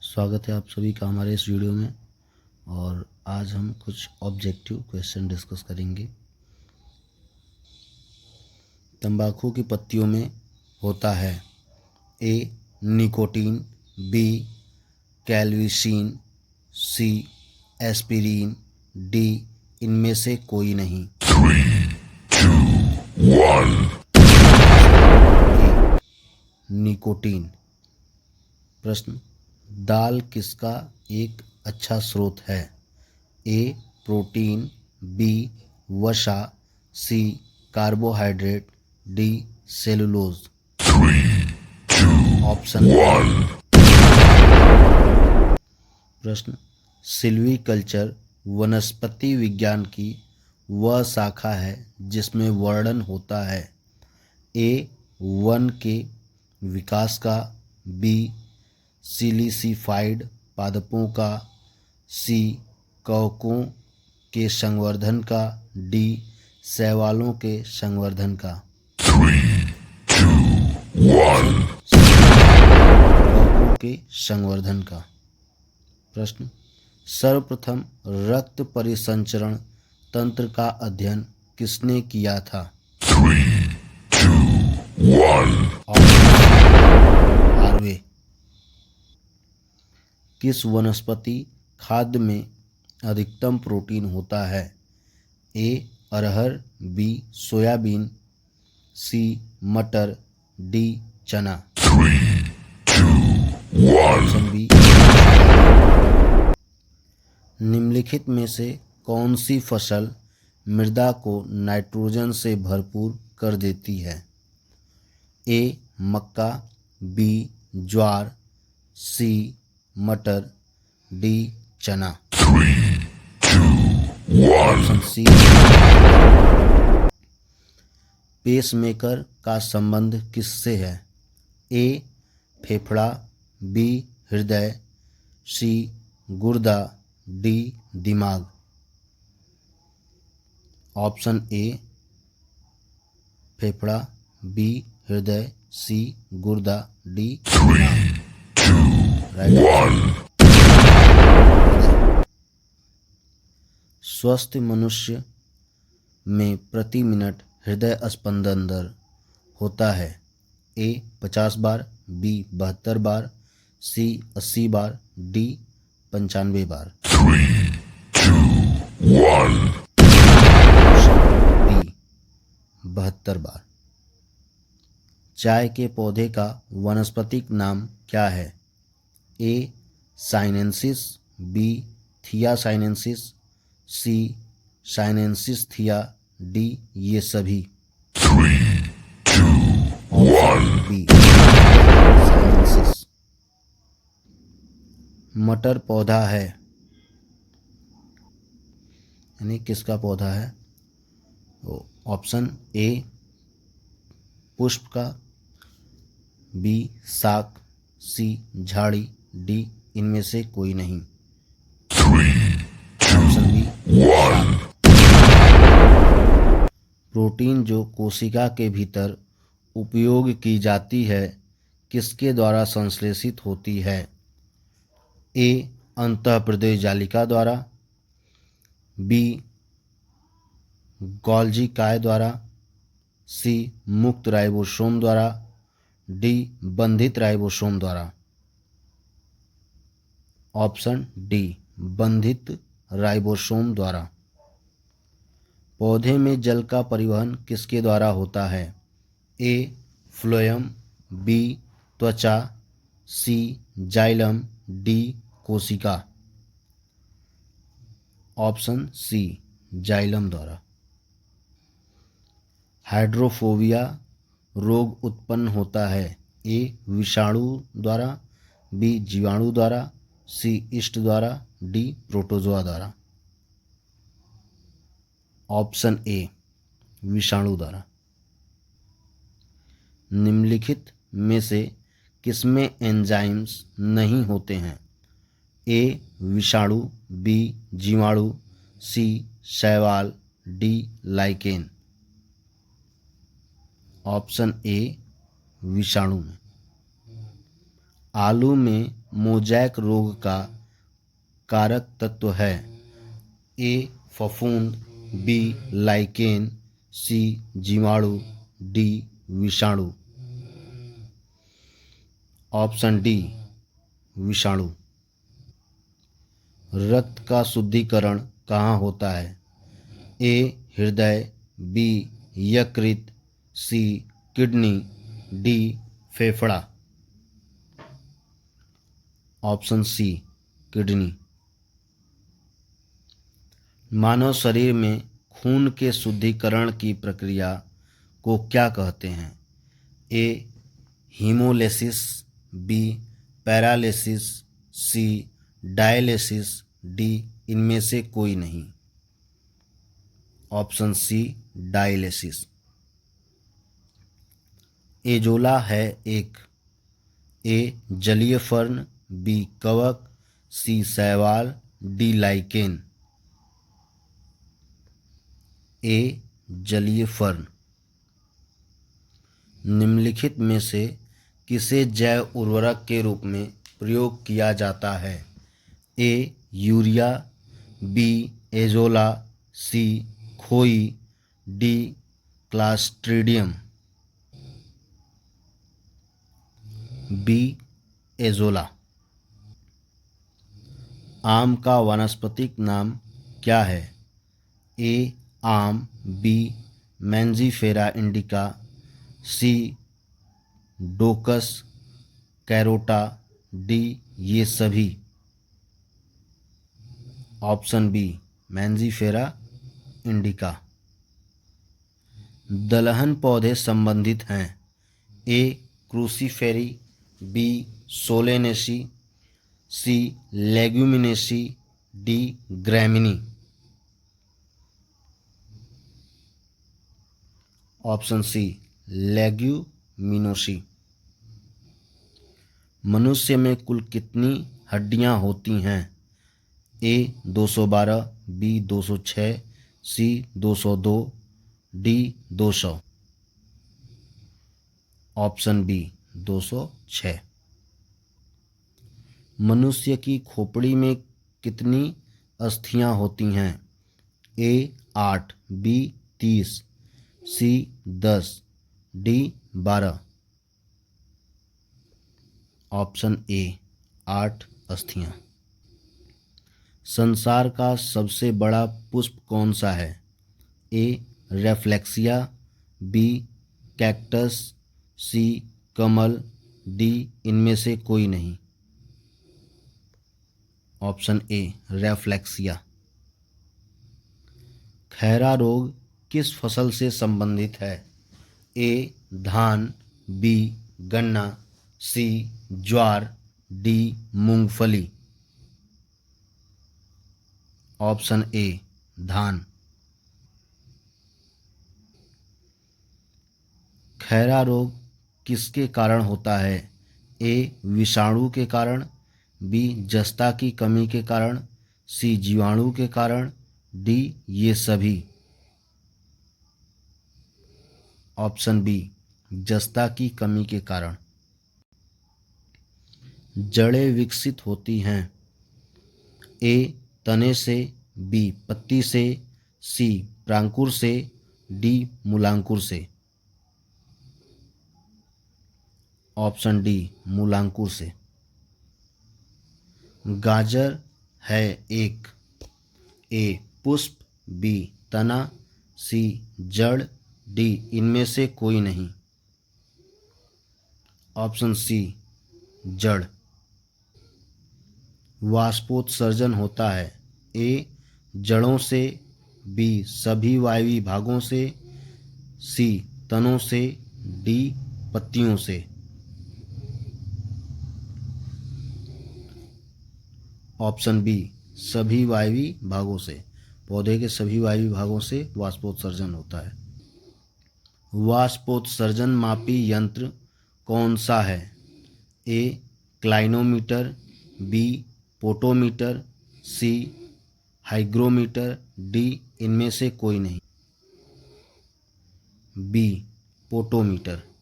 स्वागत है आप सभी का हमारे इस वीडियो में। और आज हम कुछ ऑब्जेक्टिव क्वेश्चन डिस्कस करेंगे। तंबाकू की पत्तियों में होता है ए निकोटीन, बी कैल्विसिन, सी एस्पिरिन, डी इनमें से कोई नहीं। 1 निकोटीन। प्रश्न, दाल किसका एक अच्छा स्रोत है? ए प्रोटीन, बी वसा, सी कार्बोहाइड्रेट, डी सेलुलोज। ऑप्शन 1। प्रश्न, सिल्वीकल्चर वनस्पति विज्ञान की वह शाखा है जिसमें वर्णन होता है ए वन के विकास का, बी सिलिसिफाइड पादपों का, सी कवकों के संवर्धन का, डी शैवालों के संवर्धन का। 1 कवकों के संवर्धन का। प्रश्न, सर्वप्रथम रक्त परिसंचरण तंत्र का अध्ययन किसने किया था? 1 हार्वे। किस वनस्पति खाद्य में अधिकतम प्रोटीन होता है? ए अरहर, बी सोयाबीन, सी मटर, डी चना। Option B. निम्नलिखित में से कौन सी फसल मृदा को नाइट्रोजन से भरपूर कर देती है? ए मक्का, बी ज्वार, सी मटर, डी चना। Option C. पेसमेकर का संबंध किससे है? ए फेफड़ा, बी हृदय, सी गुर्दा, डी दिमाग। ऑप्शन ए फेफड़ा, बी हृदय, सी गुर्दा, डी दिमाग। स्वस्थ मनुष्य में प्रति मिनट हृदय स्पंदन दर होता है ए 50 बार, बी 72 बार, सी 80 बार, डी 95 बार। 1 बी 72 बार। चाय के पौधे का वानस्पतिक नाम क्या है? ए साइनेंसिस, बी थिया साइनेंसिस, सी साइनेंसिस थिया, डी ये सभी। 1 बी साइनेंसिस। मटर पौधा है यानी किसका पौधा है? ऑप्शन ए पुष्प का, बी शाक, सी झाड़ी, डी इनमें से कोई नहीं। Option B. प्रोटीन जो कोशिका के भीतर उपयोग की जाती है किसके द्वारा संश्लेषित होती है? ए अंतःप्रदेश जालिका द्वारा, बी गोल्जी काय द्वारा, सी मुक्त राइबोसोम द्वारा, डी बंधित राइबोसोम द्वारा। ऑप्शन डी बंधित राइबोसोम द्वारा। पौधे में जल का परिवहन किसके द्वारा होता है? ए फ्लोएम, बी त्वचा, सी जाइलम, डी कोशिका। ऑप्शन सी जाइलम द्वारा। हाइड्रोफोबिया रोग उत्पन्न होता है ए विषाणु द्वारा, बी जीवाणु द्वारा, सी ईस्ट द्वारा, डी प्रोटोजोआ द्वारा। ऑप्शन ए विषाणु द्वारा। निम्नलिखित में से किसमें एंजाइम्स नहीं होते हैं? ए विषाणु, बी जीवाणु, सी शैवाल, डी लाइकेन। ऑप्शन ए विषाणु में। आलू में मोजैक रोग का कारक तत्व है? ए फफूंद, बी लाइकेन, सी जीवाणु, डी विषाणु। ऑप्शन डी विषाणु। रक्त का शुद्धिकरण कहाँ होता है? ए हृदय, बी यकृत, सी किडनी, डी फेफड़ा। Option C kidney. मानव शरीर में खून के शुद्धिकरण की प्रक्रिया को क्या कहते हैं? ए हीमोलिसिस, बी पैरालिसिस, सी डायलिसिस, डी इनमें से कोई नहीं। Option C dialysis. एजोला है एक। ए जलीय फर्न, बी कवक, सी शैवाल, डी लाइकेन। ए जलीय फर्न। निम्नलिखित में से किसे जैव उर्वरक के रूप में प्रयोग किया जाता है? ए यूरिया, बी एजोला, सी खोई, डी क्लास्ट्रीडियम। B azolla. आम का वानस्पतिक नाम क्या है? ए आम, बी मैंजीफेरा इंडिका, सी डोकस कैरोटा, डी ये सभी। ऑप्शन बी मैंजीफेरा इंडिका। दलहन पौधे संबंधित हैं? ए क्रूसीफेरी, बी सोलेनेसी, सी लेग्यूमिनेसी, डी ग्रैमिनी। ऑप्शन सी लेग्यूमिनोसी। मनुष्य में कुल कितनी हड्डियां होती हैं? A 212, B 206, C 202, D 200। Option B 206। मनुष्य की खोपड़ी में कितनी अस्थियां होती हैं? A 8, B 30, C 10, D 12। Option A 8 अस्थियां। संसार का सबसे बड़ा पुष्प कौन सा है? ए रेफ्लेक्सिया, बी कैक्टस, सी कमल, डी इनमें से कोई नहीं। Option A रेफ्लेक्सिया। खैरा रोग किस फसल से संबंधित है? ए धान, बी गन्ना, सी ज्वार, डी मूंगफली। ऑप्शन ए धान। खैरा रोग किसके कारण होता है? ए विषाणु के कारण, बी जस्ता की कमी के कारण, सी जीवाणु के कारण, डी ये सभी। ऑप्शन बी जस्ता की कमी के कारण। जड़ें विकसित होती हैं? ए तने से, बी पत्ती से, सी प्रांकुर से, डी मूलांकुर से। ऑप्शन डी मूलांकुर से। गाजर है एक। ए पुष्प, बी तना, सी जड़, डी इनमें से कोई नहीं। ऑप्शन सी जड़। वाष्पोत्सर्जन होता है? ए जड़ों से, बी सभी वायवीय भागों से, सी तनों से, डी पत्तियों से। ऑप्शन बी सभी वायवीय भागों से। पौधे के सभी वायवीय भागों से वाष्पोत्सर्जन होता है। वाष्पोत्सर्जन मापी यंत्र कौन सा है? A clinometer, B potometer, C hygrometer, D इनमें से कोई नहीं। B potometer.